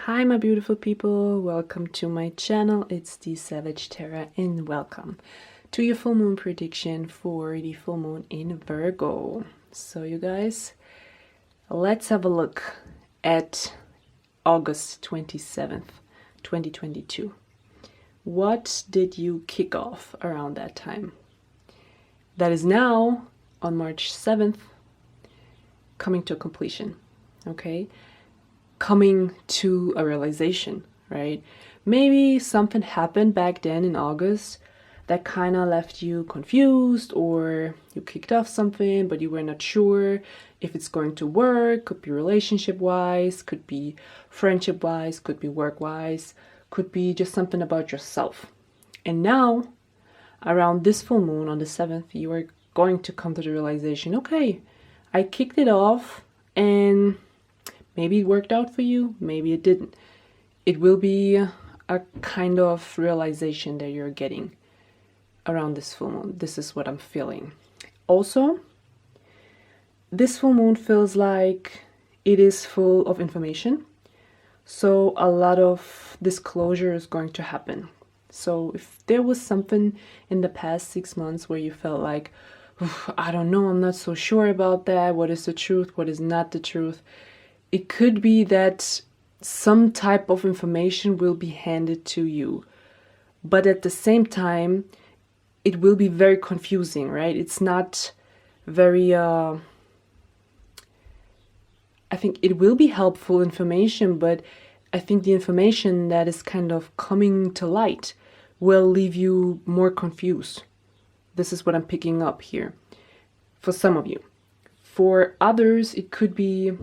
Hi my beautiful people, welcome to my channel. It's the Sagittara and welcome to your full moon prediction for the full moon in Virgo. So you guys, let's have a look at August 27th, 2022. What did you kick off around that time? That is now on March 7th coming to completion, okay? Coming to a realization, right? Maybe something happened back then in August that kind of left you confused, or you kicked off something but you were not sure if it's going to work. Could be relationship wise, could be friendship wise, could be work wise, could be just something about yourself. And now around this full moon on the 7th, you are going to come to the realization, okay, I kicked it off and maybe it worked out for you, maybe it didn't. It will be a kind of realization that you're getting around this full moon. This is what I'm feeling. Also, this full moon feels like it is full of information. So a lot of disclosure is going to happen. So if there was something in the past 6 months where you felt like, I don't know, I'm not so sure about that. What is the truth? What is not the truth? It could be that some type of information will be handed to you, but at the same time, it will be very confusing, right? It's not very, I think it will be helpful information, but I think the information that is kind of coming to light will leave you more confused. This is what I'm picking up here for some of you. For others, it could be,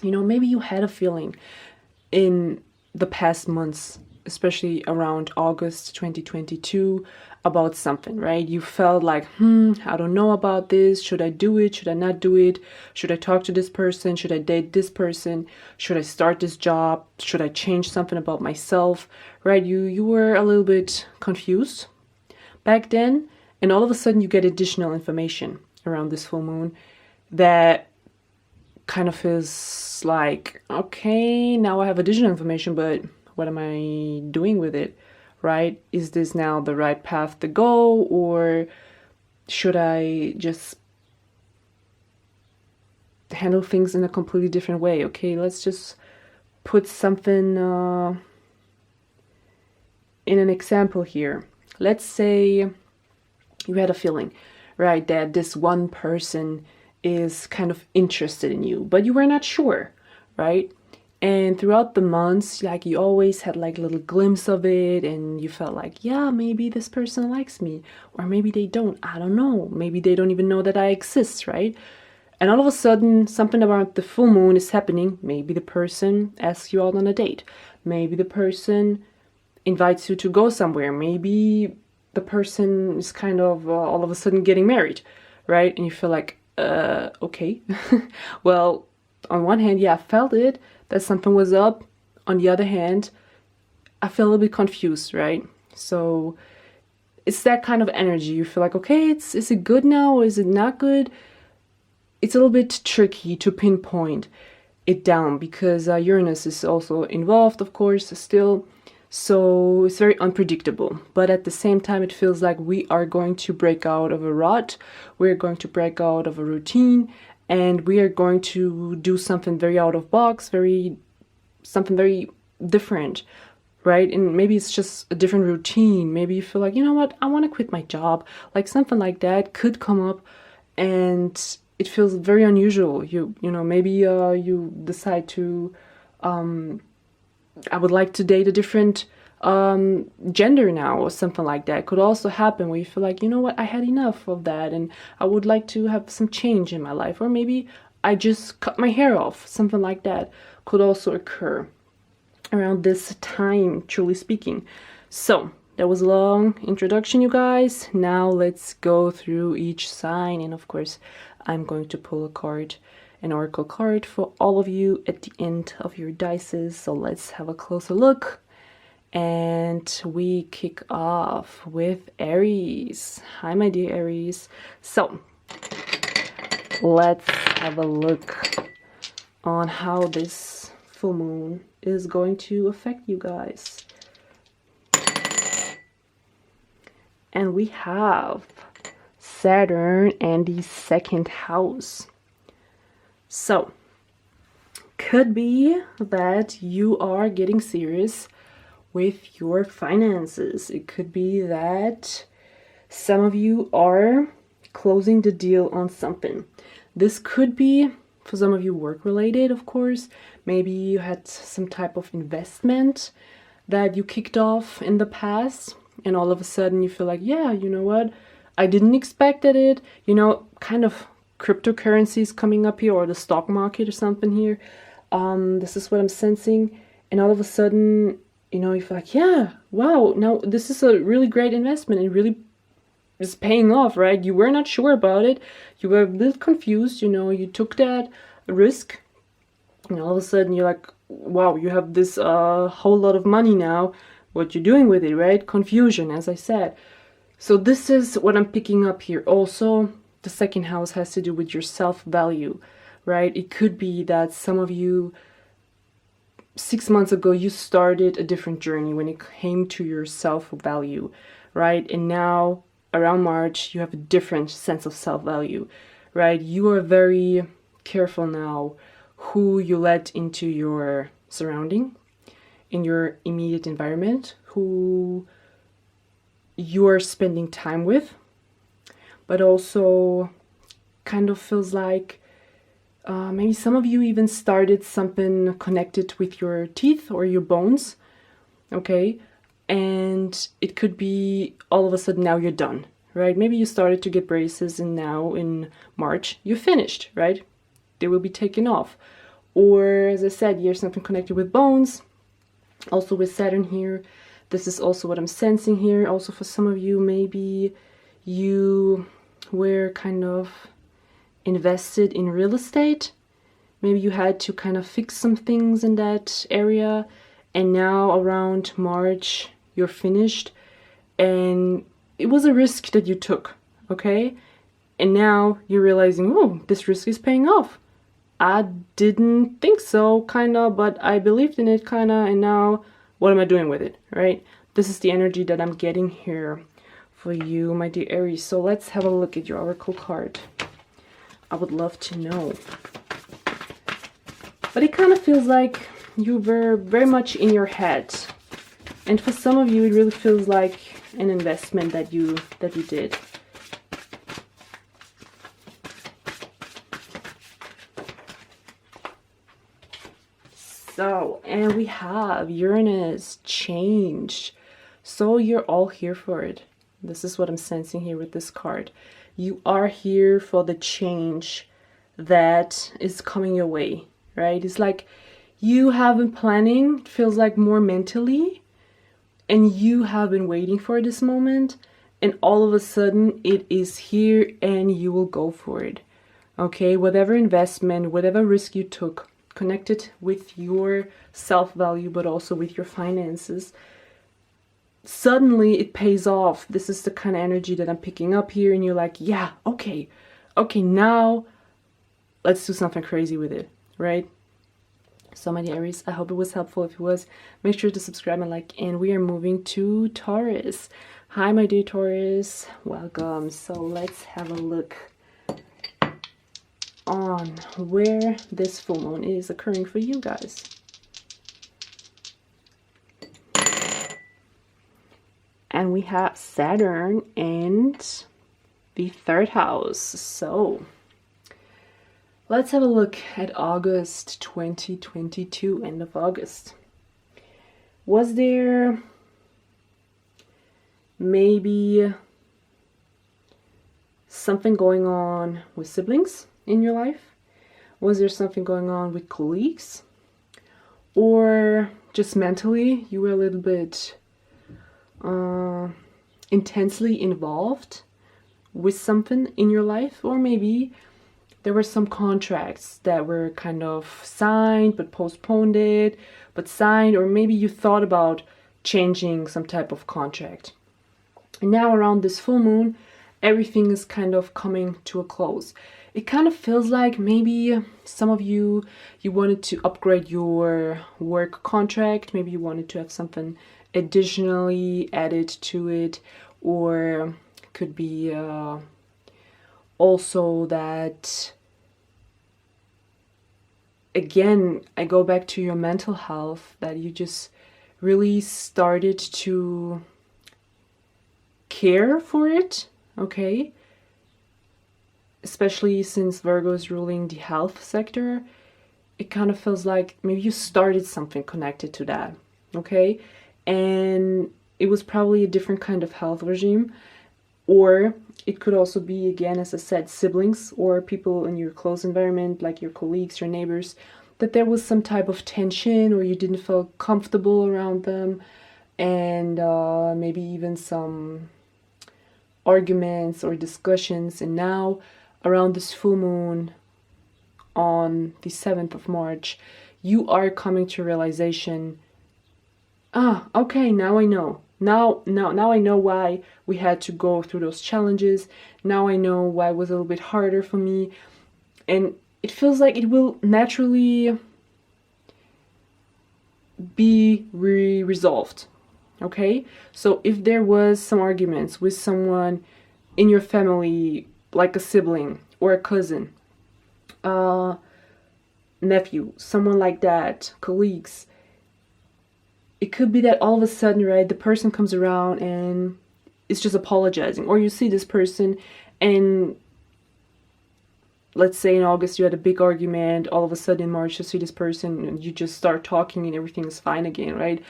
you know, maybe you had a feeling in the past months, especially around August 2022, about something, right? You felt like, I don't know about this. Should I do it? Should I not do it? Should I talk to this person? Should I date this person? Should I start this job? Should I change something about myself, right? You were a little bit confused back then, and all of a sudden you get additional information around this full moon that kind of feels like, okay, now I have additional information, but what am I doing with it, right? Is this now the right path to go, or should I just handle things in a completely different way? Okay, let's just put something in an example here. Let's say you had a feeling, right, that this one person is kind of interested in you, but you were not sure, right? And throughout the months, like, you always had like a little glimpse of it, and you felt like, yeah, maybe this person likes me, or maybe they don't, I don't know, maybe they don't even know that I exist, right? And all of a sudden something about the full moon is happening. Maybe the person asks you out on a date, maybe the person invites you to go somewhere, maybe the person is kind of all of a sudden getting married, right? And you feel like, okay. Well, on one hand, yeah, I felt it, that something was up. On the other hand, I feel a little bit confused, right? So it's that kind of energy. You feel like, okay, is it good now, or is it not good? It's a little bit tricky to pinpoint it down because Uranus is also involved, of course, still. So it's very unpredictable, but at the same time it feels like we are going to break out of a rut, we're going to break out of a routine, and we are going to do something very out of box, something very different, right? And maybe it's just a different routine. Maybe you feel like, you know what, I want to quit my job, like something like that could come up, and it feels very unusual. You know, maybe you decide to I would like to date a different gender now, or something like that. Could also happen where you feel like, you know what, I had enough of that and I would like to have some change in my life. Or maybe I just cut my hair off. Something like that could also occur around this time, truly speaking. So that was a long introduction, you guys. Now let's go through each sign, and of course I'm going to pull a card, an oracle card, for all of you at the end of your dices. So let's have a closer look, and we kick off with Aries. Hi my dear Aries. So let's have a look on how this full moon is going to affect you guys. And we have Saturn and the second house. So, could be that you are getting serious with your finances. It could be that some of you are closing the deal on something. This could be, for some of you, work related, of course. Maybe you had some type of investment that you kicked off in the past, and all of a sudden you feel like, yeah, you know what? I didn't expect it. You know, kind of cryptocurrencies coming up here, or the stock market or something here. This is what I'm sensing. And all of a sudden, you know, you feel like, yeah, wow, now this is a really great investment. It really is paying off, right? You were not sure about it. You were a little confused, you know, you took that risk. And all of a sudden you're like, wow, you have this whole lot of money now. What you're doing with it, right? Confusion, as I said. So this is what I'm picking up here. Also, the second house has to do with your self-value, right? It could be that some of you, 6 months ago, you started a different journey when it came to your self-value, right? And now, around March, you have a different sense of self-value, right? You are very careful now who you let into your surrounding, in your immediate environment, who you're spending time with, but also kind of feels like maybe some of you even started something connected with your teeth or your bones, okay? And it could be all of a sudden now you're done, right? Maybe you started to get braces and now in March you're finished, right? They will be taken off. Or as I said, you're something connected with bones, also with Saturn here. This is also what I'm sensing here. Also for some of you, maybe you were kind of invested in real estate. Maybe you had to kind of fix some things in that area, and now around March you're finished, and it was a risk that you took, okay? And now you're realizing, oh, this risk is paying off. I didn't think so, kinda, but I believed in it, kinda, and now what am I doing with it, right? This is the energy that I'm getting here for you, my dear Aries. So let's have a look at your oracle card. I would love to know. But it kind of feels like you were very much in your head. And for some of you, it really feels like an investment that you did. So, and we have Uranus change. So you're all here for it. This is what I'm sensing here with this card. You are here for the change that is coming your way, right? It's like you have been planning, it feels like more mentally, and you have been waiting for this moment, and all of a sudden it is here and you will go for it. Okay, whatever investment, whatever risk you took, connected with your self-value, but also with your finances, suddenly it pays off. This is the kind of energy that I'm picking up here, and you're like, yeah, okay, now let's do something crazy with it, right? So my dear Aries, I hope it was helpful. If it was, make sure to subscribe and like, and we are moving to Taurus. Hi, my dear Taurus, welcome. So let's have a look on where this full moon is occurring for you guys. And we have Saturn and the third house. So let's have a look at August 2022, end of August. Was there maybe something going on with siblings in your life? Was there something going on with colleagues? Or just mentally you were a little bit intensely involved with something in your life? Or maybe there were some contracts that were kind of signed but postponed it, but signed, or maybe you thought about changing some type of contract. And now around this full moon, everything is kind of coming to a close. It kind of feels like maybe some of you wanted to upgrade your work contract. Maybe you wanted to have something additionally added to it, or could be also that, again, I go back to your mental health, that you just really started to care for it, okay? Especially since Virgo is ruling the health sector, it kind of feels like maybe you started something connected to that, okay? And it was probably a different kind of health regime, or it could also be, again, as I said, siblings or people in your close environment, like your colleagues, your neighbors, that there was some type of tension or you didn't feel comfortable around them, and maybe even some arguments or discussions. And now, around this full moon on the 7th of March, you are coming to realization, okay, now I know. Now I know why we had to go through those challenges. Now I know why it was a little bit harder for me. And it feels like it will naturally be resolved. Okay? So if there was some arguments with someone in your family, like a sibling or a cousin, nephew, someone like that, colleagues, it could be that all of a sudden, right, the person comes around and is just apologizing. Or you see this person and let's say in August you had a big argument, all of a sudden in March you see this person and you just start talking and everything is fine again, right?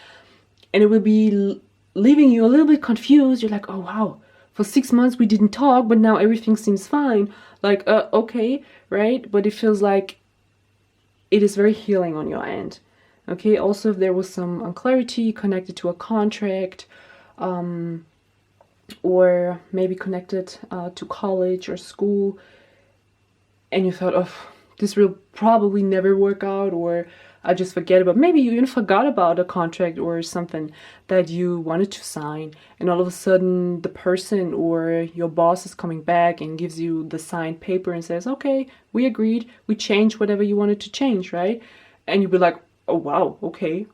And it will be leaving you a little bit confused. You're like, oh wow, for 6 months we didn't talk, but now everything seems fine. Like, okay, right? But it feels like it is very healing on your end. Okay, also if there was some unclarity connected to a contract, or maybe connected to college or school, and you thought, oh, this will probably never work out, or I just forget about, maybe you even forgot about a contract or something that you wanted to sign, and all of a sudden the person or your boss is coming back and gives you the signed paper and says, okay, we agreed, we changed whatever you wanted to change, right? And you'd be like, oh wow, okay.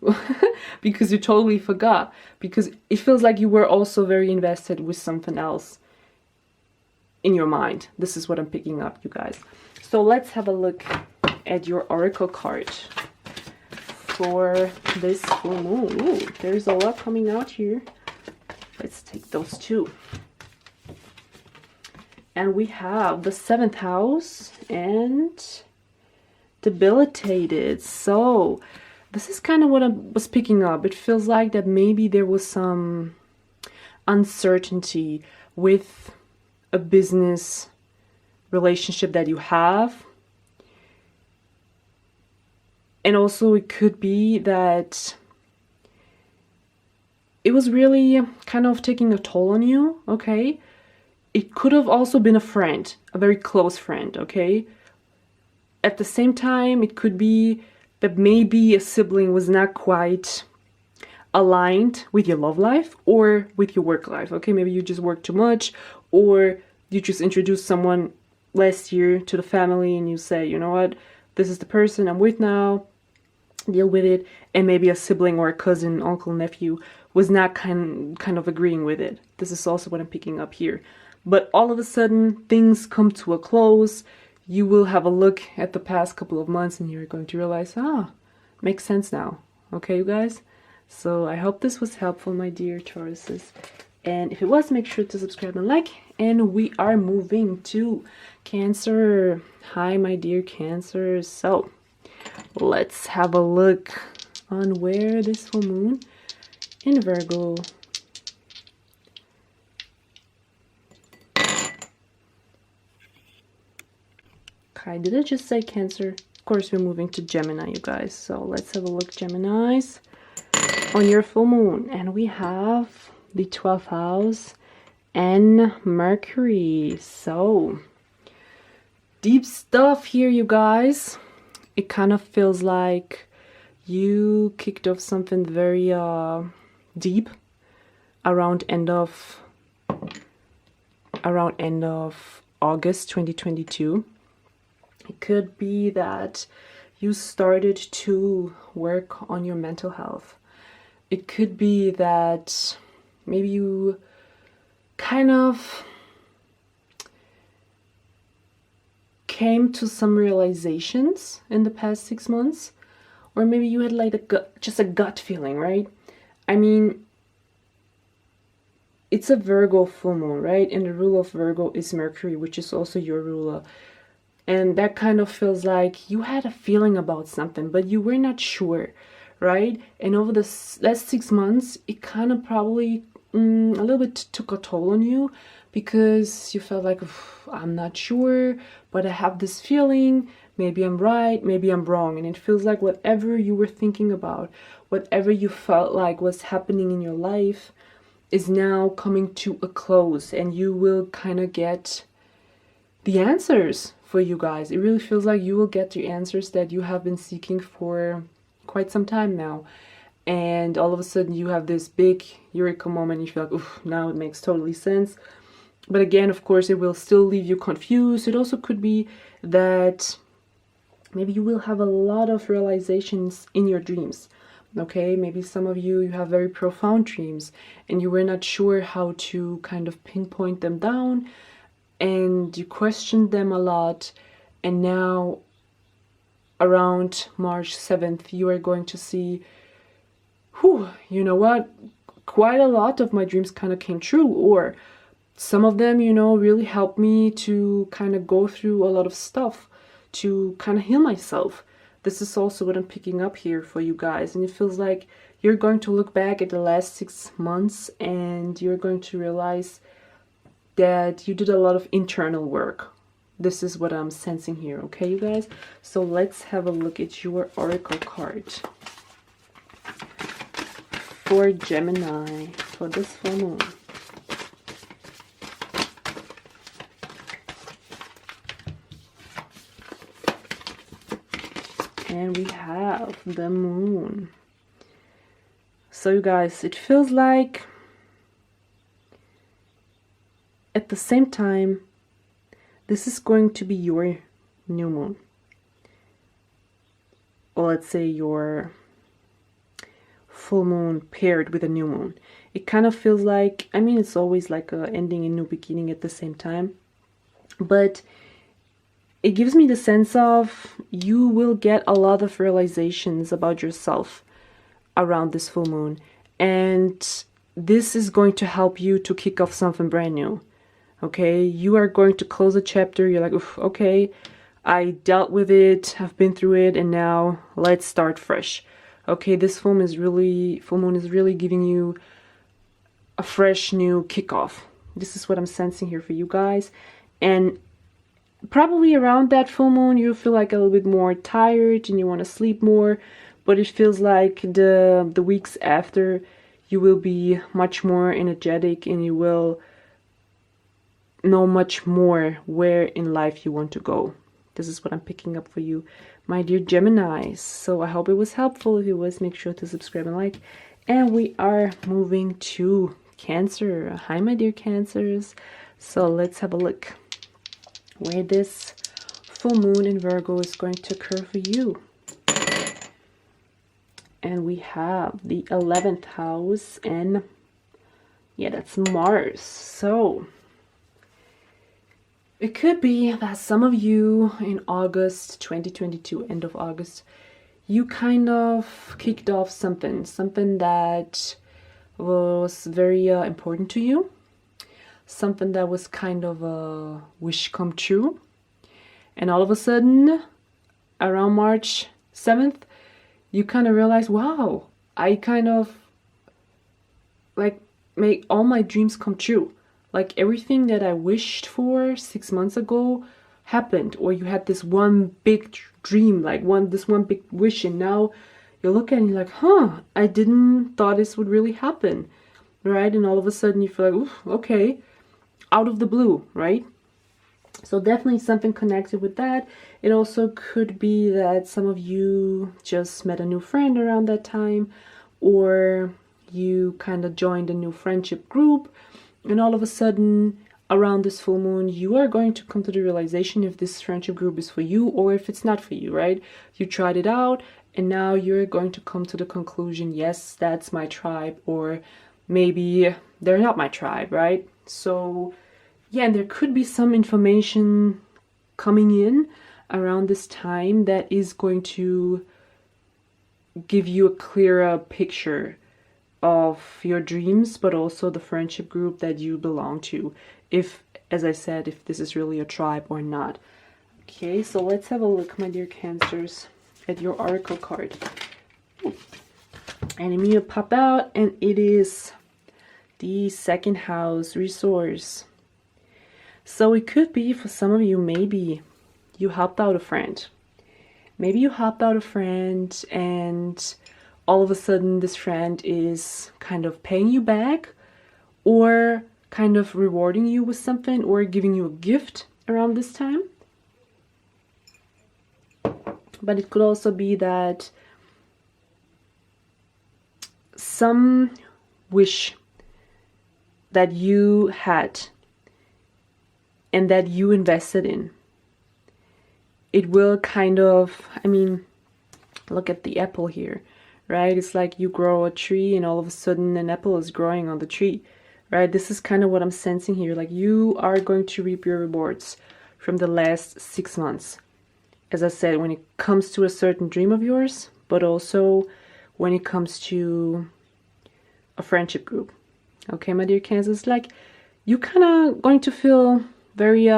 Because you totally forgot, because it feels like you were also very invested with something else in your mind. This is what I'm picking up, you guys. So let's have a look at your oracle card for this full moon. Ooh, there's a lot coming out here. Let's take those two. And we have the 7th house and debilitated. So this is kind of what I was picking up. It feels like that maybe there was some uncertainty with a business relationship that you have. And also it could be that it was really kind of taking a toll on you, okay? It could have also been a friend, a very close friend, okay? At the same time, it could be that maybe a sibling was not quite aligned with your love life or with your work life, okay? Maybe you just work too much, or you just introduced someone last year to the family and you say, you know what, this is the person I'm with now, deal with it. And maybe a sibling or a cousin, uncle, nephew was not kind of agreeing with it. This is also what I'm picking up here. But all of a sudden, things come to a close. You will have a look at the past couple of months and you're going to realize, makes sense now. Okay, you guys? So I hope this was helpful, my dear Tauruses. And if it was, make sure to subscribe and like. And we are moving to Cancer. Hi, my dear Cancers. So let's have a look on where this full moon in Virgo okay, did I just say Cancer? Of course, we're moving to Gemini, you guys. So let's have a look, Geminis, on your full moon. And we have the 12th house and Mercury. So deep stuff here, you guys. It kind of feels like you kicked off something very deep around end of around end of August 2022. It could be that you started to work on your mental health. It could be that maybe you kind of came to some realizations in the past 6 months, or maybe you had like just a gut feeling, right? I mean, it's a Virgo full moon, right? And the ruler of Virgo is Mercury, which is also your ruler. And that kind of feels like you had a feeling about something, but you were not sure, right? And over the last 6 months, it kind of probably a little bit took a toll on you, because you felt like, I'm not sure, but I have this feeling, maybe I'm right, maybe I'm wrong. And it feels like whatever you were thinking about, whatever you felt like was happening in your life is now coming to a close, and you will kind of get the answers for you guys. It really feels like you will get the answers that you have been seeking for quite some time now. And all of a sudden you have this big eureka moment. You feel like, oof, now it makes totally sense. But again, of course, it will still leave you confused. It also could be that maybe you will have a lot of realizations in your dreams. Okay, maybe some of you have very profound dreams and you were not sure how to kind of pinpoint them down, and you questioned them a lot. And now around March 7th, you are going to see, you know what, quite a lot of my dreams kind of came true, or some of them, really helped me to kind of go through a lot of stuff, to kind of heal myself. This is also what I'm picking up here for you guys. And it feels like you're going to look back at the last 6 months and you're going to realize that you did a lot of internal work. This is what I'm sensing here, okay, you guys? So let's have a look at your oracle card for Gemini for this full moon. And we have the moon. So you guys, it feels like at the same time, this is going to be your new moon. Or let's say your full moon paired with a new moon. It kind of feels like, I mean, it's always like a ending and new beginning at the same time. But it gives me the sense of you will get a lot of realizations about yourself around this full moon. And this is going to help you to kick off something brand new. Okay, you are going to close a chapter. You're like, oof, okay, I dealt with it, I've been through it, and now let's start fresh. Okay, this full moon is really giving you a fresh new kickoff. This is what I'm sensing here for you guys. And probably around that full moon, you feel like a little bit more tired and you want to sleep more. But it feels like the weeks after, you will be much more energetic and you will know much more where in life you want to go. This is what I'm picking up for you, my dear Geminis. So I hope it was helpful. If it was, make sure to subscribe and like. And we are moving to Cancer. Hi, my dear Cancers. So let's have a look where this full moon in Virgo is going to occur for you. And we have the 11th house, and yeah, that's Mars. So it could be that some of you in August 2022, end of August, you kind of kicked off something that was very important to you. Something that was kind of a wish come true. And all of a sudden, around March 7th, you kind of realize, wow, I kind of like make all my dreams come true. Like everything that I wished for 6 months ago happened, or you had this one big dream, like this one big wish, and now you look at it and you're like, I didn't thought this would really happen, right? And all of a sudden you feel like, oof, okay, out of the blue, right? So definitely something connected with that. It also could be that some of you just met a new friend around that time, or you kind of joined a new friendship group, and all of a sudden around this full moon, you are going to come to the realization if this friendship group is for you or if it's not for you, right? You tried it out and now you're going to come to the conclusion, yes, that's my tribe, or maybe they're not my tribe, right? So yeah, and there could be some information coming in around this time that is going to give you a clearer picture of your dreams, but also the friendship group that you belong to, if, as I said, if this is really a tribe or not. Okay, so let's have a look, my dear Cancers, at your oracle card. Enemy will pop out, and it is the second house resource. So it could be, for some of you, maybe you helped out a friend. Maybe you helped out a friend and all of a sudden this friend is kind of paying you back, or kind of rewarding you with something, or giving you a gift around this time. But it could also be that some wish that you had and that you invested in, it will kind of, I mean, look at the apple here, right? It's like you grow a tree and all of a sudden an apple is growing on the tree, right? This is kind of what I'm sensing here. Like, you are going to reap your rewards from the last 6 months. As I said, when it comes to a certain dream of yours, but also when it comes to a friendship group. Okay, my dear Cancers, like, you kind of going to feel very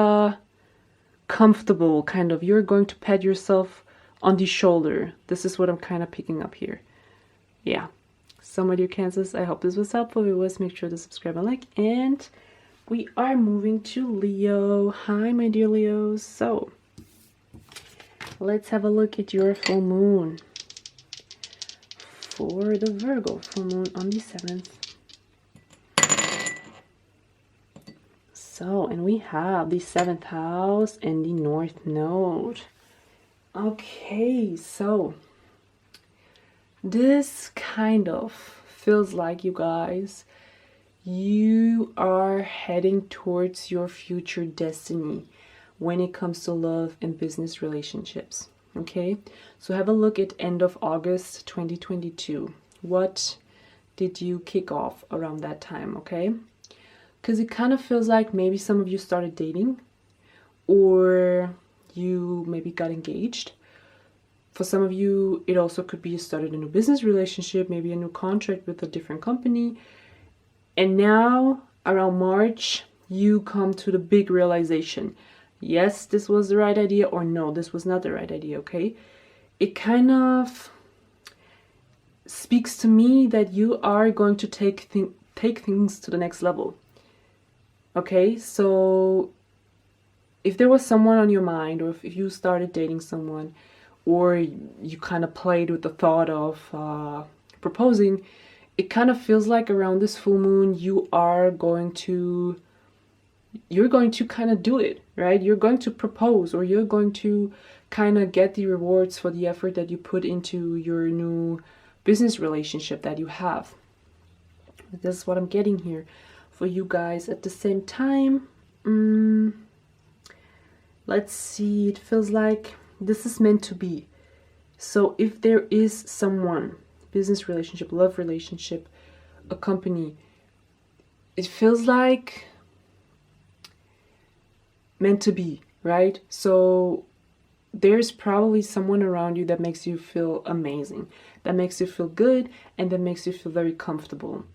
comfortable, kind of. You're going to pat yourself on the shoulder. This is what I'm kind of picking up here. Yeah. So, my dear Cancers, I hope this was helpful. If it was, make sure to subscribe and like. And we are moving to Leo. Hi, my dear Leos. So, let's have a look at your full moon for the Virgo full moon on the 7th. So, and we have the 7th house and the North Node. Okay, so this kind of feels like, you guys, you are heading towards your future destiny when it comes to love and business relationships. Okay, so have a look at end of August 2022. What did you kick off around that time? Okay, because it kind of feels like maybe some of you started dating, or you maybe got engaged. For some of you, it also could be you started a new business relationship, maybe a new contract with a different company. And now around March, you come to the big realization. Yes, this was the right idea, or no, this was not the right idea, okay? It kind of speaks to me that you are going to take things to the next level. Okay, so if there was someone on your mind, or if you started dating someone, or you kind of played with the thought of proposing, it kind of feels like around this full moon you're going to kind of do it, right? You're going to propose, or you're going to kind of get the rewards for the effort that you put into your new business relationship that you have. This is what I'm getting here for you guys. At the same time, let's see, it feels like this is meant to be. So if there is someone, business relationship, love relationship, a company, it feels like meant to be, right? So there's probably someone around you that makes you feel amazing, that makes you feel good, and that makes you feel very comfortable.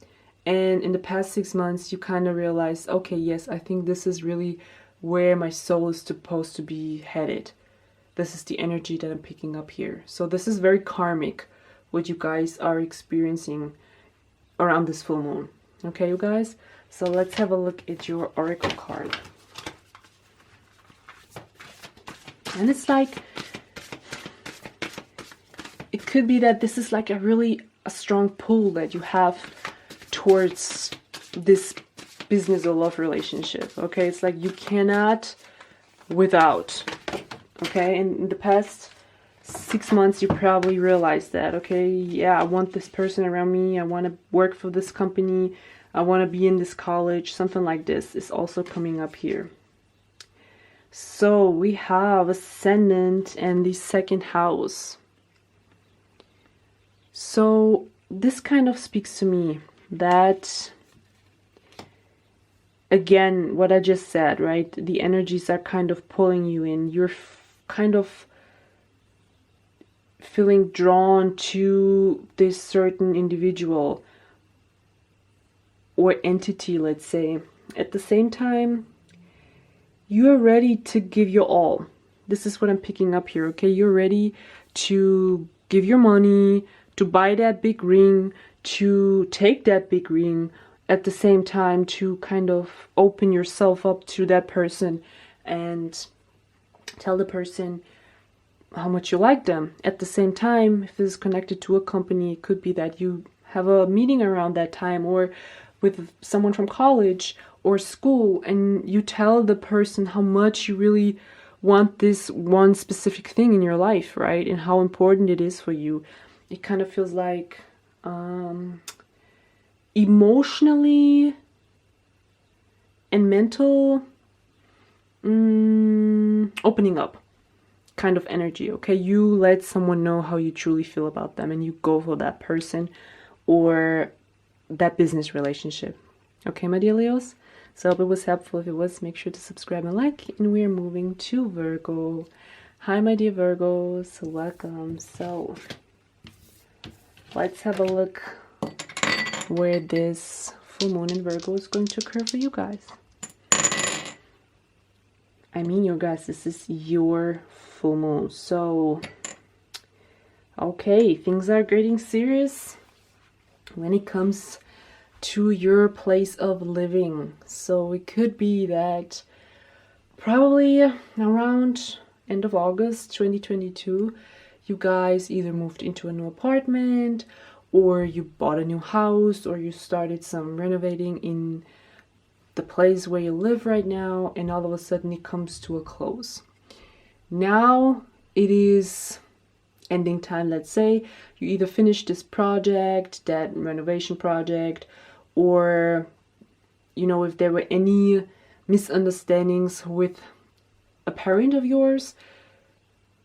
And in the past 6 months, you kind of realize, okay, yes, I think this is really where my soul is supposed to be headed. This is the energy that I'm picking up here. So this is very karmic, what you guys are experiencing around this full moon. Okay, you guys? So let's have a look at your oracle card. And it's like, it could be that this is like a strong pull that you have towards this business or love relationship. Okay, it's like you cannot without. Okay, and in the past 6 months you probably realized that, okay, yeah, I want this person around me, I want to work for this company, I want to be in this college, something like this is also coming up here. So we have ascendant and the second house. So this kind of speaks to me that, again, what I just said, right? The energies are kind of pulling you in. You're kind of feeling drawn to this certain individual or entity, let's say. At the same time, you're ready to give your all. This is what I'm picking up here, okay? You're ready to give your money, to buy that big ring, to take that big ring, at the same time to kind of open yourself up to that person and tell the person how much you like them. At the same time, if this is connected to a company, it could be that you have a meeting around that time or with someone from college or school, and you tell the person how much you really want this one specific thing in your life, right? And how important it is for you. It kind of feels like emotionally and mental opening up kind of energy, okay? You let someone know how you truly feel about them and you go for that person or that business relationship. Okay, my dear Leos? So I hope it was helpful. If it was, make sure to subscribe and like. And we are moving to Virgo. Hi, my dear Virgos. Welcome. So let's have a look where this full moon in Virgo is going to occur for you guys. I mean, you guys, this is your full moon. So, okay, things are getting serious when it comes to your place of living. So it could be that probably around end of August 2022, you guys either moved into a new apartment or you bought a new house or you started some renovating in the place where you live right now, and all of a sudden it comes to a close. Now it is ending time. Let's say you either finish this project, that renovation project, or you know, if there were any misunderstandings with a parent of yours,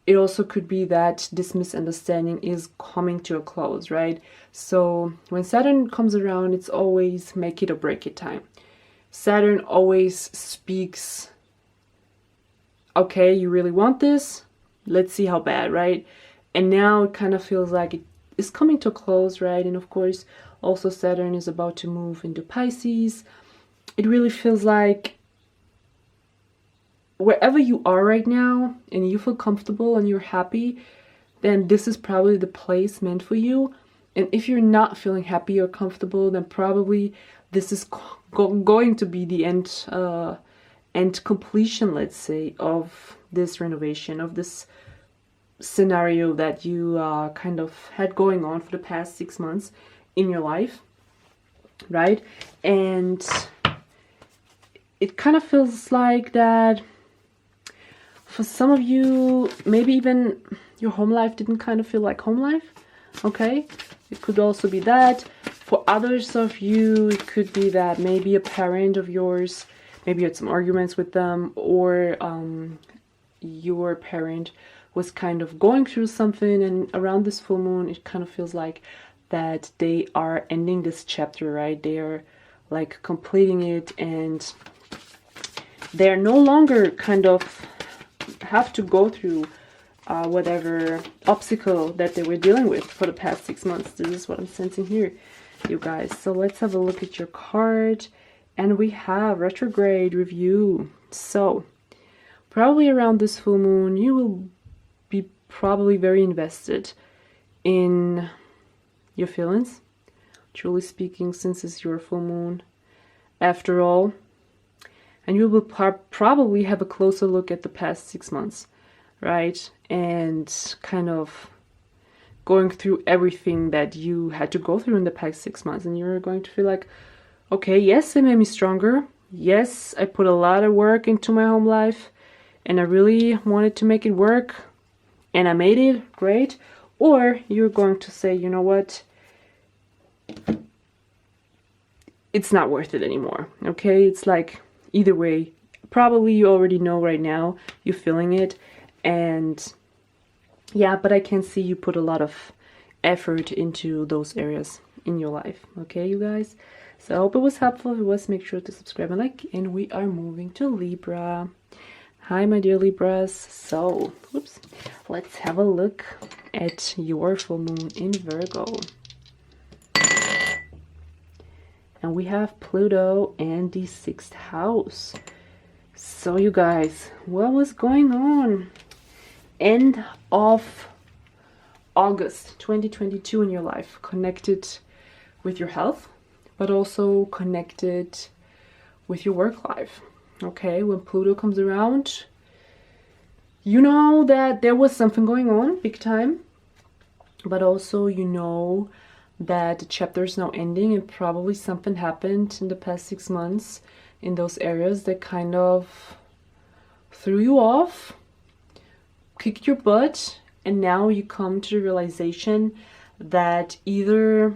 it also could be that this misunderstanding is coming to a close, right? So when Saturn comes around, it's always make it or break it time. Saturn always speaks, okay, you really want this? Let's see how bad, right? And now it kind of feels like it is coming to a close, right? And of course, also Saturn is about to move into Pisces. It really feels like wherever you are right now and you feel comfortable and you're happy, then this is probably the place meant for you. And if you're not feeling happy or comfortable, then probably this is going to be the end completion, let's say, of this renovation, of this scenario that you kind of had going on for the past 6 months in your life, right? And it kind of feels like that for some of you, maybe even your home life didn't kind of feel like home life, okay? It could also be that. For others of you, it could be that maybe a parent of yours, maybe you had some arguments with them, or your parent was kind of going through something, and around this full moon, it kind of feels like that they are ending this chapter, right? They are like completing it, and they're no longer kind of have to go through whatever obstacle that they were dealing with for the past 6 months. This is what I'm sensing here, you guys. So let's have a look at your card, and we have retrograde review. So probably around this full moon, you will be probably very invested in your feelings, truly speaking, since it's your full moon after all. And you will probably have a closer look at the past 6 months, right? And kind of going through everything that you had to go through in the past 6 months. And you're going to feel like, okay, yes, it made me stronger. Yes, I put a lot of work into my home life and I really wanted to make it work and I made it great. Or you're going to say, you know what? it's not worth it anymore. Okay, it's like either way, probably you already know right now, you're feeling it. And yeah, but I can see you put a lot of effort into those areas in your life. Okay, you guys, so I hope it was helpful. If it was, make sure to subscribe and like. And we are moving to Libra. Hi my dear Libras. So whoops, let's have a look at your full moon in Virgo. And we have Pluto and the 6th house. So you guys, what was going on end of August 2022 in your life, connected with your health, but also connected with your work life? Okay, when Pluto comes around, you know that there was something going on big time, but also you know that the chapter is now ending, and probably something happened in the past 6 months in those areas that kind of threw you off, kicked your butt, and now you come to the realization that either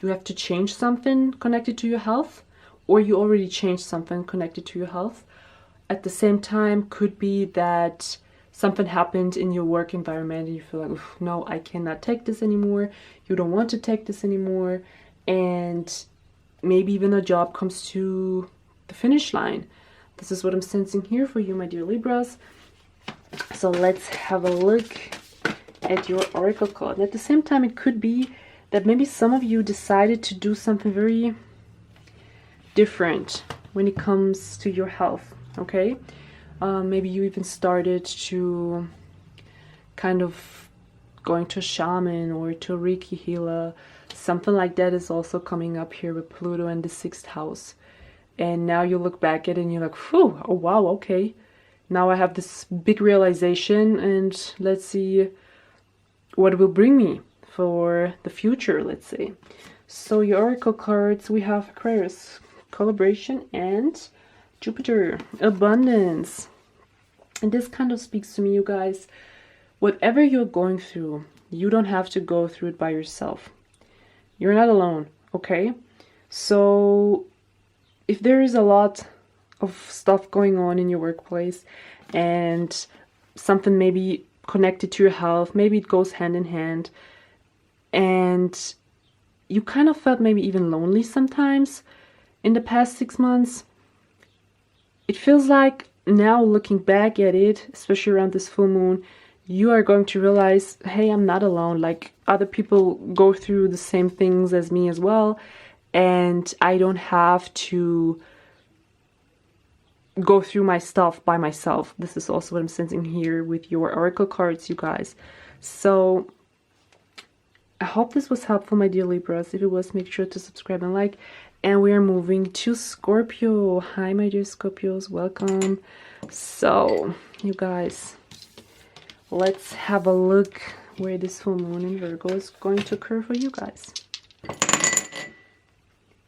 you have to change something connected to your health, or you already changed something connected to your health. At the same time, could be that something happened in your work environment and you feel like, no, I cannot take this anymore. You don't want to take this anymore. And maybe even a job comes to the finish line. This is what I'm sensing here for you, my dear Libras. So let's have a look at your oracle card. And at the same time, it could be that maybe some of you decided to do something very different when it comes to your health. Okay, maybe you even started to kind of going to a shaman or to a Reiki healer. Something like that is also coming up here with Pluto and the 6th house. And now you look back at it and you're like, whew, oh wow, okay. Now I have this big realization, and let's see what it will bring me for the future, let's say. So your oracle cards, we have Aquarius, collaboration, and Jupiter, abundance. And this kind of speaks to me, you guys. Whatever you're going through, you don't have to go through it by yourself. You're not alone, okay? So if there is a lot of stuff going on in your workplace and something maybe connected to your health, maybe it goes hand in hand, and you kind of felt maybe even lonely sometimes in the past 6 months, it feels like now looking back at it, especially around this full moon, you are going to realize, hey, I'm not alone. Like, other people go through the same things as me as well, and I don't have to go through my stuff by myself. This is also what I'm sensing here with your oracle cards, you guys. So I hope this was helpful, my dear Libras. If it was, make sure to subscribe and like. And we are moving to Scorpio. Hi, my dear Scorpios, welcome. So you guys, let's have a look where this full moon in Virgo is going to occur for you guys.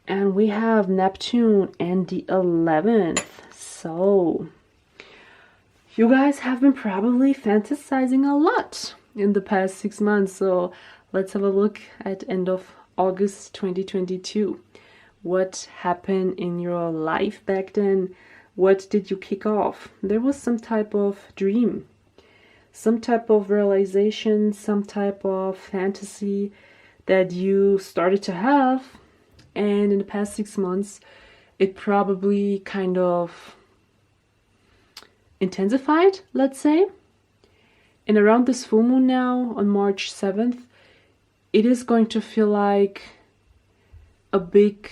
And we have Neptune and the 11th. So you guys have been probably fantasizing a lot in the past 6 months. So let's have a look at end of August 2022. What happened in your life back then? What did you kick off? There was some type of dream, some type of realization, some type of fantasy that you started to have. And in the past 6 months, it probably kind of intensified, let's say. And around this full moon now, on March 7th, it is going to feel like a big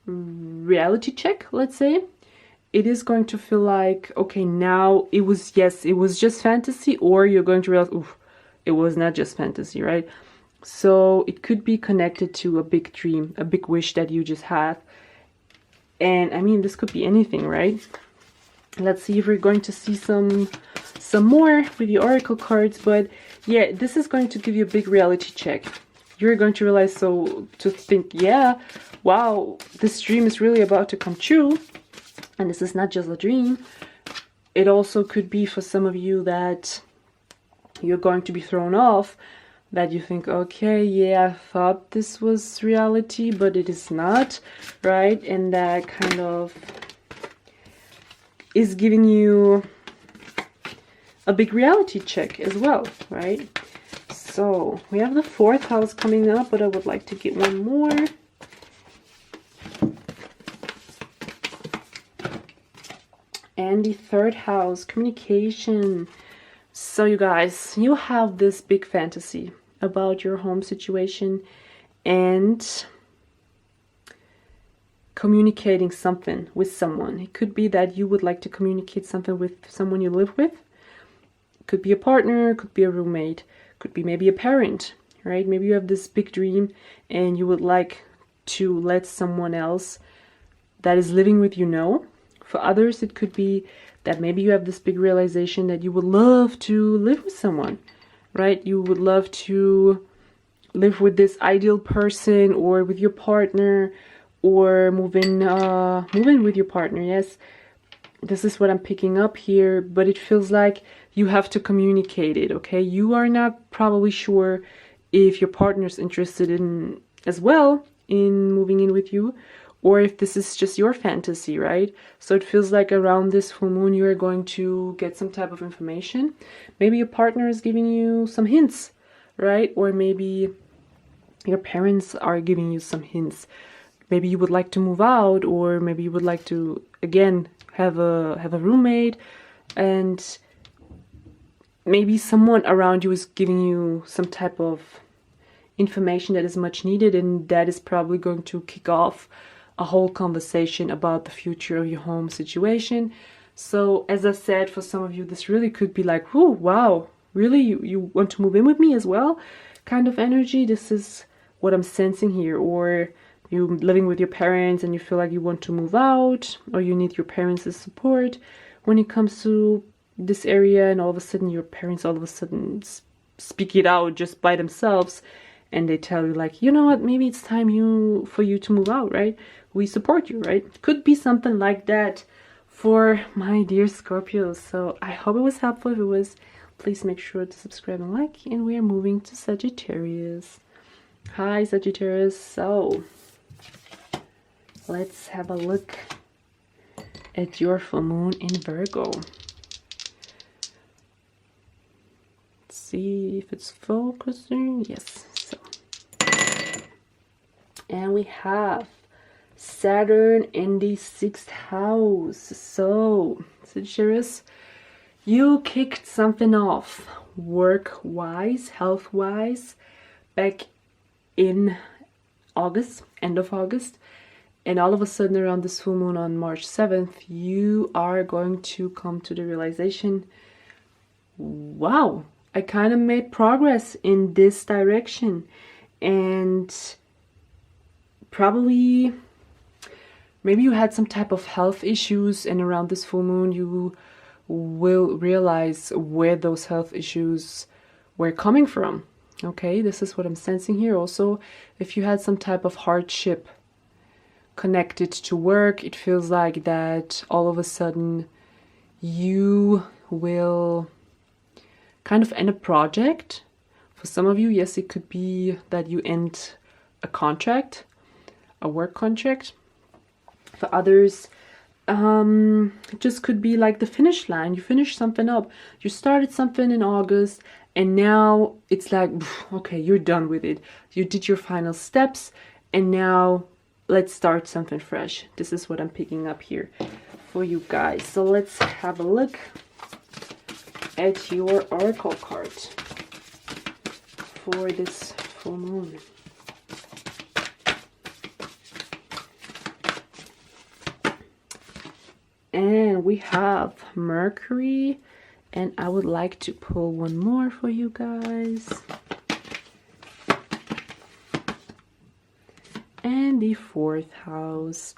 reality check, let's say. It is going to feel like, okay, now it was just fantasy, or you're going to realize, oof, it was not just fantasy, right? So it could be connected to a big dream, a big wish that you just had. And I mean, this could be anything, right? Let's see if we're going to see some more with the oracle cards. But yeah, this is going to give you a big reality check. You're going to realize, so to think, yeah, wow, this dream is really about to come true. And this is not just a dream. It also could be for some of you that you're going to be thrown off that you think, okay, yeah, I thought this was reality, but it is not, right? And that kind of is giving you a big reality check as well, right? So we have the 4th house coming up, but I would like to get one more. And the 3rd house, communication. So you guys, you have this big fantasy about your home situation and communicating something with someone. It could be that you would like to communicate something with someone you live with. It could be a partner, could be a roommate, could be maybe a parent, right? Maybe you have this big dream and you would like to let someone else that is living with you know. For others, it could be that maybe you have this big realization that you would love to live with someone, right? You would love to live with this ideal person or with your partner, or move in with your partner. Yes, this is what I'm picking up here, but it feels like you have to communicate it, okay? You are not probably sure if your partner's interested in as well in moving in with you, or if this is just your fantasy, right? So it feels like around this full moon you are going to get some type of information. Maybe your partner is giving you some hints, right? Or maybe your parents are giving you some hints. Maybe you would like to move out, or maybe you would like to again have a roommate, and maybe someone around you is giving you some type of information that is much needed, and that is probably going to kick off a whole conversation about the future of your home situation. So as I said, for some of you this really could be like, oh wow, really, you want to move in with me as well kind of energy. This is what I'm sensing here. Or you're living with your parents and you feel like you want to move out, or you need your parents' support when it comes to this area, and all of a sudden your parents all of a sudden speak it out just by themselves, and they tell you like, you know what, maybe it's time for you to move out, right? We support you, right? Could be something like that for my dear Scorpios. So I hope it was helpful. If it was, please make sure to subscribe and like, and we are moving to Sagittarius. Hi Sagittarius. So let's have a look at your full moon in Virgo. Let's see if it's focusing. Yes. So, and we have Saturn in the 6th house. So Sagittarius, you kicked something off work-wise, health-wise, back in August, end of August. And all of a sudden around this full moon on March 7th, you are going to come to the realization, wow, I kind of made progress in this direction. And probably, maybe you had some type of health issues, and around this full moon you will realize where those health issues were coming from. Okay, this is what I'm sensing here. Also, if you had some type of hardship connected to work, it feels like that all of a sudden you will kind of end a project. For some of you, yes, it could be that you end a contract, a work contract. For others, it just could be like the finish line. You finish something up. You started something in August, and now it's like, okay, you're done with it. You did your final steps, and now let's start something fresh. This is what I'm picking up here for you guys. So let's have a look at your oracle card for this full moon. And we have Mercury, and I would like to pull one more for you guys. And the 4th house.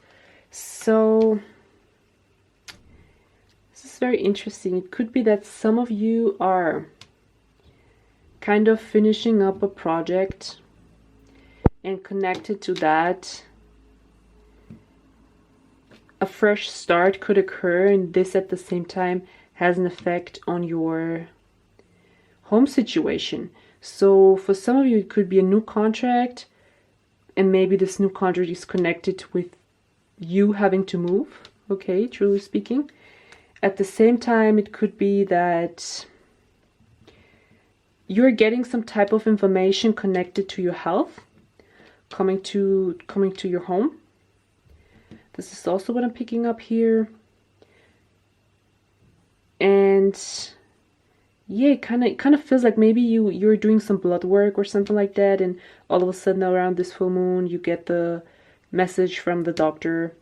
So this is very interesting. It could be that some of you are kind of finishing up a project, and connected to that, a fresh start could occur, and this at the same time has an effect on your home situation. So for some of you, it could be a new contract, and maybe this new contract is connected with you having to move, okay, truly speaking. At the same time, it could be that you're getting some type of information connected to your health, coming to your home. This is also what I'm picking up here. And yeah, it kind of feels like maybe you're doing some blood work or something like that, and all of a sudden around this full moon you get the message from the doctor.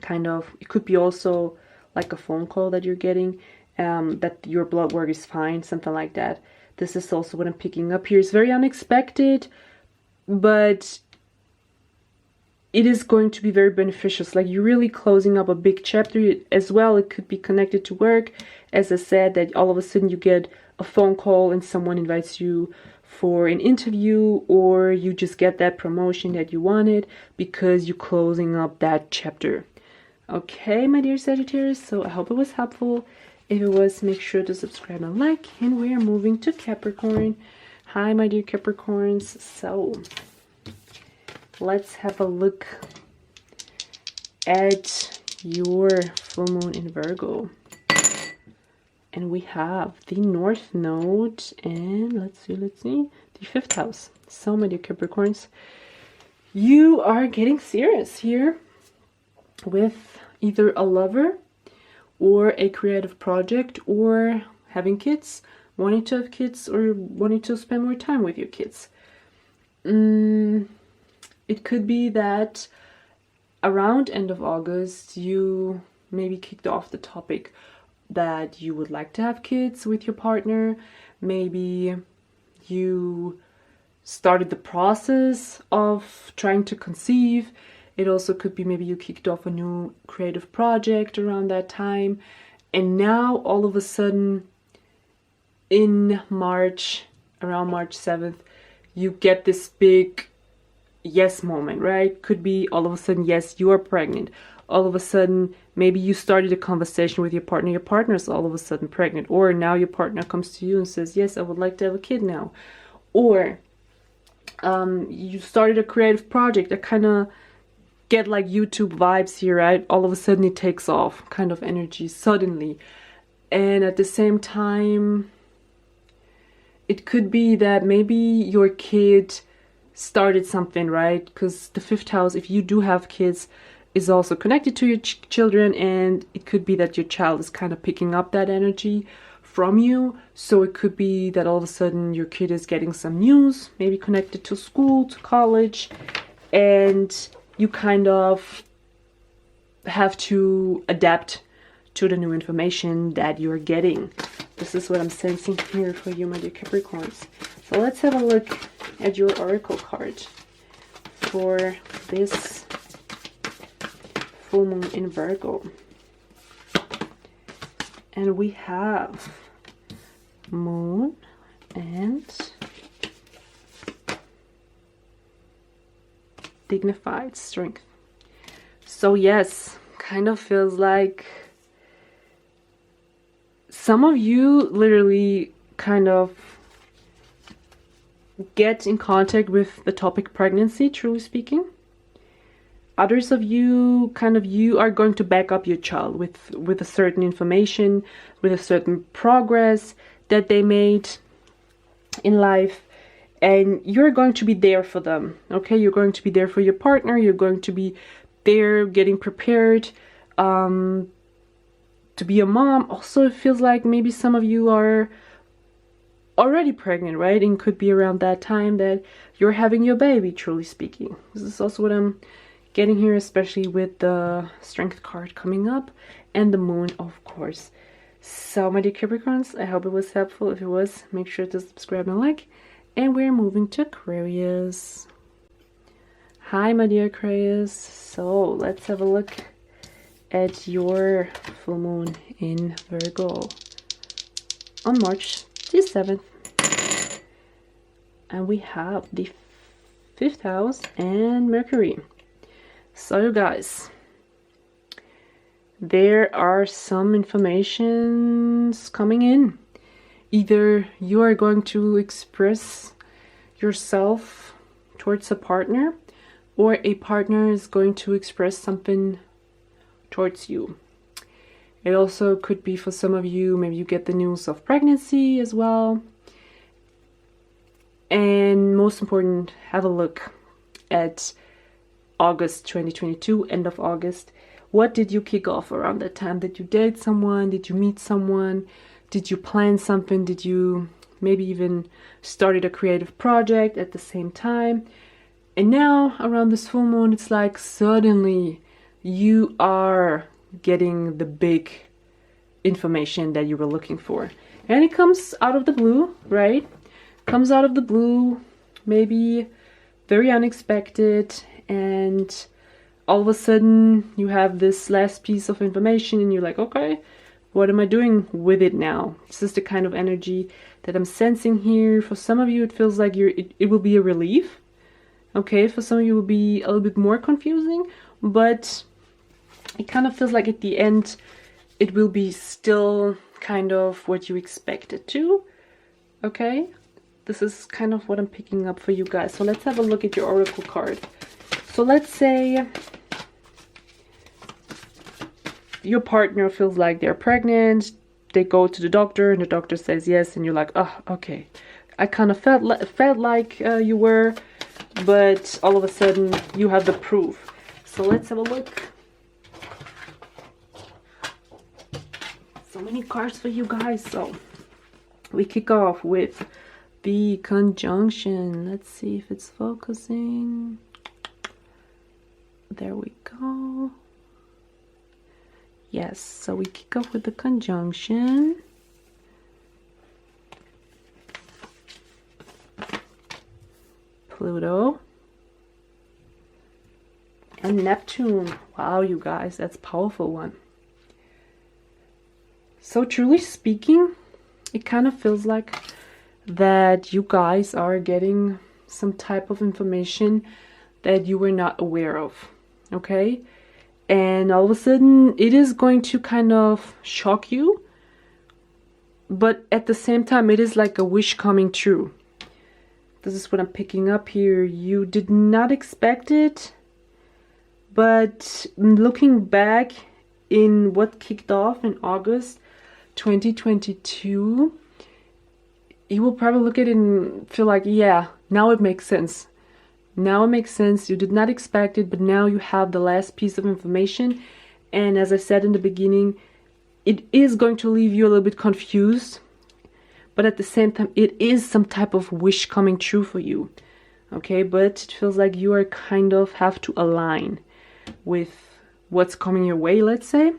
Kind of, it could be also like a phone call that you're getting, that your blood work is fine, something like that. This is also what I'm picking up here. It's very unexpected, but it is going to be very beneficial. It's like you're really closing up a big chapter as well. It could be connected to work. As I said, that all of a sudden you get a phone call and someone invites you for an interview, or you just get that promotion that you wanted because you're closing up that chapter. Okay, my dear Sagittarius, so I hope it was helpful. If it was, make sure to subscribe and like. And we are moving to Capricorn. Hi, my dear Capricorns. So let's have a look at your full moon in Virgo. And we have the North Node and let's see, the 5th house. So, my dear Capricorns, you are getting serious here with either a lover or a creative project, or having kids, wanting to have kids, or wanting to spend more time with your kids. It could be that around end of August you maybe kicked off the topic that you would like to have kids with your partner. Maybe you started the process of trying to conceive. It also could be maybe you kicked off a new creative project around that time, and now all of a sudden in March, around March 7th, you get this big yes moment, right? Could be all of a sudden, yes, you are pregnant. All of a sudden, maybe you started a conversation with your partner's all of a sudden pregnant, or now your partner comes to you and says, yes, I would like to have a kid now. Or you started a creative project that kind of get like YouTube vibes here, right? All of a sudden it takes off, kind of energy suddenly. And at the same time, it could be that maybe your kid started something, right? Because the 5th house, if you do have kids, is also connected to your children, and it could be that your child is kind of picking up that energy from you. So it could be that all of a sudden your kid is getting some news, maybe connected to school, to college, and you kind of have to adapt to the new information that you're getting. This is what I'm sensing here for you, my dear Capricorns. So let's have a look at your oracle card for this full moon in Virgo. And we have Moon and dignified strength. So yes, kind of feels like some of you literally kind of get in contact with the topic pregnancy, truly speaking. Others of you, you are going to back up your child with a certain information, with a certain progress that they made in life. And you're going to be there for them, okay? You're going to be there for your partner. You're going to be there getting prepared to be a mom. Also, it feels like maybe some of you are already pregnant, right? And it could be around that time that you're having your baby, truly speaking. This is also what I'm getting here, especially with the Strength card coming up and the Moon, of course. So, my dear Capricorns, I hope it was helpful. If it was, make sure to subscribe and like. And we're moving to Aquarius. Hi, my dear Aquarius. So let's have a look at your full moon in Virgo on March the 7th. And we have the 5th house and Mercury. So you guys, there are some informations coming in. either you are going to express yourself towards a partner, or a partner is going to express something towards you. It also could be for some of you, maybe you get the news of pregnancy as well. And most important, have a look at August 2022, end of August. What did you kick off around that time? Did you date someone? Did you meet someone? Did you plan something? Did you maybe even started a creative project at the same time? And now around this full moon, it's like suddenly you are getting the big information that you were looking for. And it comes out of the blue, right? Comes out of the blue, maybe very unexpected, and all of a sudden you have this last piece of information and you're like, okay, what am I doing with it now? This is the kind of energy that I'm sensing here. For some of you, it feels like it will be a relief. Okay, for some of you, it will be a little bit more confusing, but it kind of feels like at the end, it will be still kind of what you expected to. Okay, this is kind of what I'm picking up for you guys. So let's have a look at your oracle card. So let's say your partner feels like they're pregnant. They go to the doctor and the doctor says yes, and you're like, oh, okay. I kind of felt like you were, but all of a sudden you have the proof. So let's have a look. So many cards for you guys. So we kick off with the conjunction. Let's see if it's focusing. There we go. Yes, so we kick off with the conjunction. Pluto and Neptune. Wow, you guys, that's a powerful one. So truly speaking, it kind of feels like that you guys are getting some type of information that you were not aware of. Okay? And all of a sudden, it is going to kind of shock you. But at the same time, it is like a wish coming true. This is what I'm picking up here. You did not expect it. But looking back in what kicked off in August 2022, you will probably look at it and feel like, yeah, now it makes sense. Now it makes sense. You did not expect it, but now you have the last piece of information. And as I said in the beginning, it is going to leave you a little bit confused. But at the same time, it is some type of wish coming true for you. Okay, but it feels like you are kind of have to align with what's coming your way, let's say.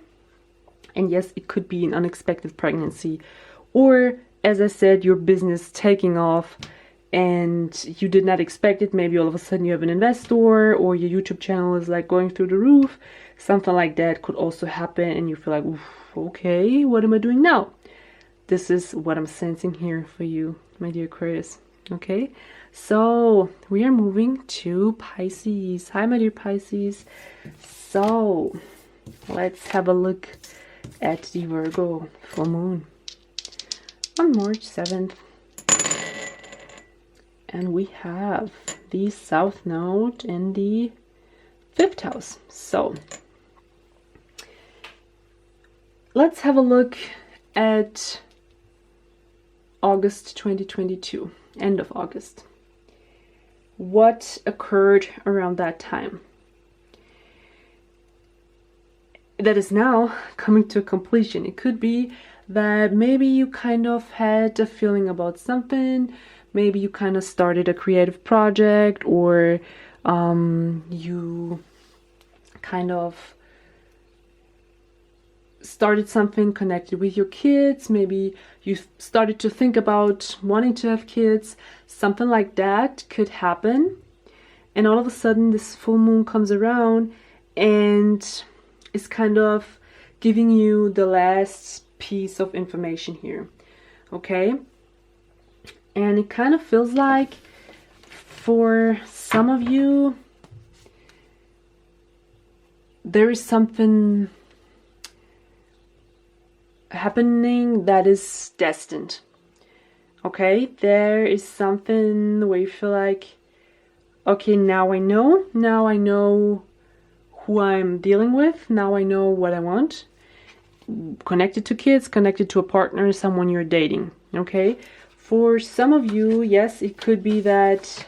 And yes, it could be an unexpected pregnancy. Or, as I said, your business taking off and you did not expect it. Maybe all of a sudden you have an investor, or your YouTube channel is like going through the roof. Something like that could also happen and you feel like, oof, okay, what am I doing now? This is what I'm sensing here for you, my dear Aquarius. Okay, so we are moving to Pisces. Hi, my dear Pisces. So let's have a look at the Virgo full moon on March 7th. And we have the South Node in the 5th house. So let's have a look at August 2022, end of August. What occurred around that time? That is now coming to a completion. It could be that maybe you kind of had a feeling about something. Maybe you kind of started a creative project, or you kind of started something connected with your kids. Maybe you started to think about wanting to have kids. Something like that could happen. And all of a sudden this full moon comes around and is kind of giving you the last piece of information here. Okay? And it kind of feels like for some of you, there is something happening that is destined. Okay, there is something where you feel like, okay, now I know who I'm dealing with, now I know what I want. Connected to kids, connected to a partner, someone you're dating. Okay, for some of you, yes, it could be that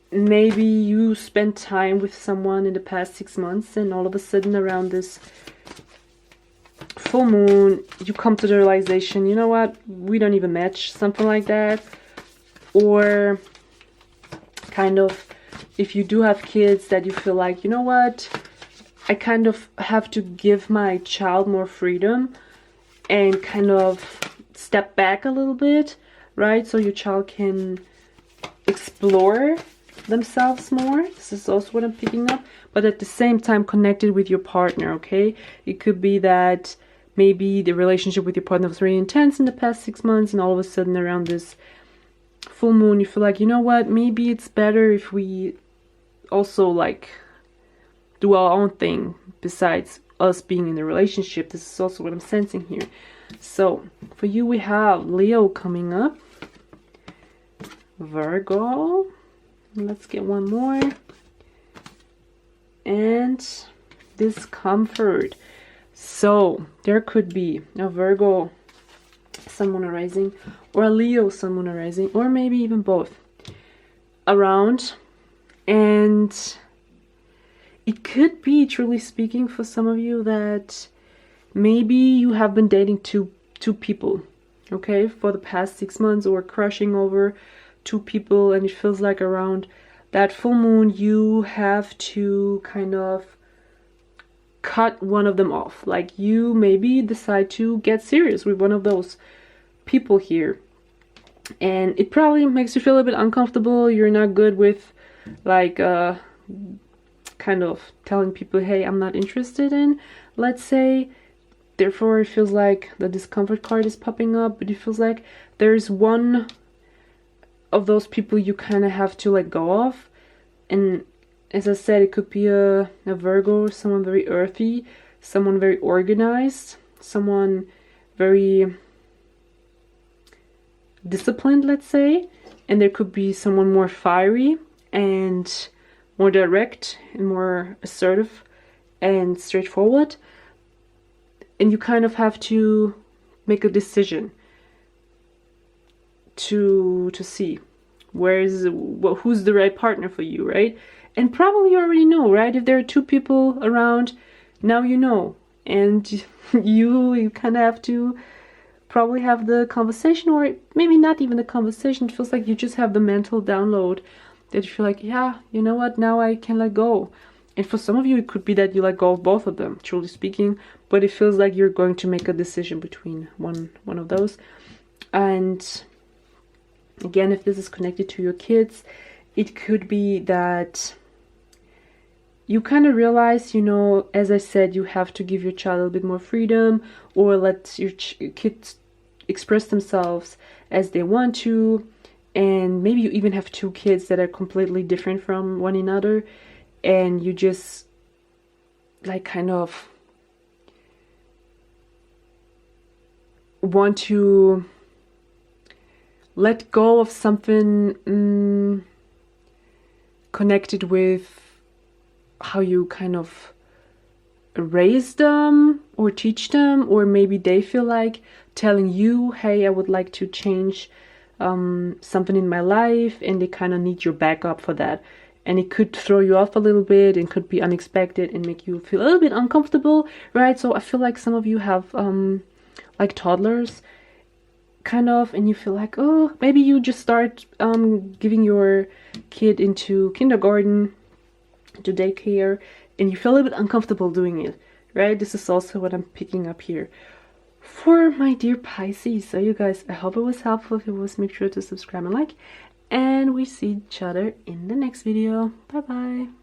maybe you spent time with someone in the past 6 months, and all of a sudden around this full moon you come to the realization, you know what, we don't even match, something like that. Or kind of, if you do have kids, that you feel like, you know what, I kind of have to give my child more freedom and kind of step back a little bit, right? So your child can explore themselves more. This is also what I'm picking up. But at the same time connected with your partner, okay? It could be that maybe the relationship with your partner was really intense in the past 6 months, and all of a sudden around this full moon you feel like, you know what, maybe it's better if we also like do our own thing besides us being in a relationship. This is also what I'm sensing here. So for you we have Leo coming up, Virgo, let's get one more, and discomfort. So there could be a Virgo Sun, Moon, Rising, or a Leo Sun, Moon, Rising, or maybe even both around, and it could be, truly speaking, for some of you that maybe you have been dating two people, okay, for the past 6 months, or crushing over 2 people, and it feels like around that full moon you have to kind of cut one of them off. Like you maybe decide to get serious with one of those people here, and it probably makes you feel a bit uncomfortable. You're not good with like kind of telling people, hey, I'm not interested in, let's say. Therefore it feels like the discomfort card is popping up, but it feels like there's one of those people you kind of have to let go of. And as I said, it could be a Virgo, someone very earthy, someone very organized, someone very disciplined, let's say. And there could be someone more fiery and more direct and more assertive and straightforward. And you kind of have to make a decision to see who's the right partner for you, right? And probably you already know, right? If there are 2 people around, now you know. And you kind of have to probably have the conversation, or maybe not even the conversation. It feels like you just have the mental download that you feel like, yeah, you know what, now I can let go. And for some of you, it could be that you let go of both of them, truly speaking, but it feels like you're going to make a decision between one of those. And again, if this is connected to your kids, it could be that you kind of realize, you know, as I said, you have to give your child a little bit more freedom, or let your kids express themselves as they want to. And maybe you even have 2 kids that are completely different from one another, and you just like kind of want to let go of something connected with how you kind of raise them or teach them, or maybe they feel like telling you, hey, I would like to change something in my life, and they kind of need your backup for that. And it could throw you off a little bit and could be unexpected and make you feel a little bit uncomfortable, right? So I feel like some of you have like toddlers kind of, and you feel like, oh, maybe you just start giving your kid into kindergarten, to daycare, and you feel a little bit uncomfortable doing it, right? This is also what I'm picking up here for my dear Pisces. So you guys, I hope it was helpful. If it was, make sure to subscribe and like, and we see each other in the next video. Bye bye.